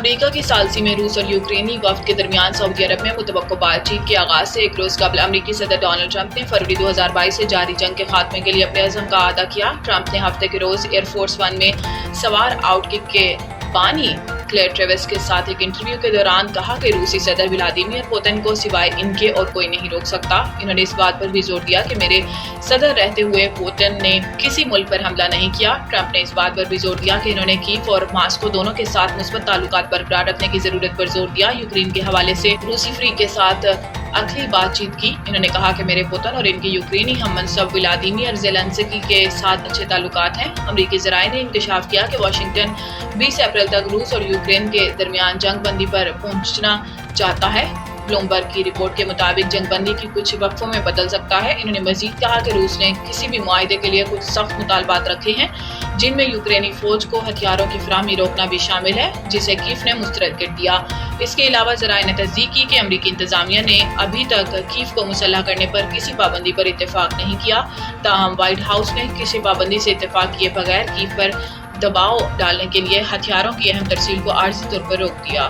امریکہ کی ثالثی میں روس اور یوکرینی وفد کے درمیان سعودی عرب میں متوقع بات چیت کے آغاز سے ایک روز قبل امریکی صدر ڈونلڈ ٹرمپ نے فروری 2022 سے جاری جنگ کے خاتمے کے لیے اپنے عزم کا اعادہ کیا۔ ٹرمپ نے ہفتے کے روز ایئر فورس ون میں سوار آؤٹ کک کے بانی کلیئر ٹریوس کے ساتھ ایک انٹرویو کے دوران کہا کہ روسی صدر ولادیمیر پوتن کو سوائے ان کے اور کوئی نہیں روک سکتا۔ انہوں نے اس بات پر بھی زور دیا کہ میرے صدر رہتے ہوئے پوتن نے کسی ملک پر حملہ نہیں کیا۔ ٹرمپ نے اس بات پر بھی زور دیا کہ انہوں نے کیف اور ماسکو دونوں کے ساتھ مثبت تعلقات برقرار رکھنے کی ضرورت پر زور دیا۔ یوکرین کے حوالے سے روسی فریق کے ساتھ اگلی بات چیت کی۔ انہوں نے کہا کہ میرے پوتن اور ان کے یوکرینی ہم منصب ولادیمیر زیلنسکی کے ساتھ اچھے تعلقات ہیں۔ امریکی ذرائع نے انکشاف کیا کہ واشنگٹن 20 اپریل تک روس اور یوکرین کے درمیان جنگ بندی پر پہنچنا چاہتا ہے۔ بلومبرگ کی رپورٹ کے مطابق جنگ بندی کی کچھ وقفوں میں بدل سکتا ہے۔ انہوں نے مزید کہا کہ روس نے کسی بھی معاہدے کے لیے کچھ سخت مطالبات رکھے ہیں، جن میں یوکرینی فوج کو ہتھیاروں کی فراہمی روکنا بھی شامل ہے، جسے کیف نے مسترد کر دیا۔ اس کے علاوہ ذرائع نے تصدیق کی کہ امریکی انتظامیہ نے ابھی تک کیف کو مسلح کرنے پر کسی پابندی پر اتفاق نہیں کیا۔ تاہم وائٹ ہاؤس نے کسی پابندی سے اتفاق کیے بغیر کیف پر دباؤ ڈالنے کے لیے ہتھیاروں کی اہم ترسیل کو عارضی طور پر روک دیا۔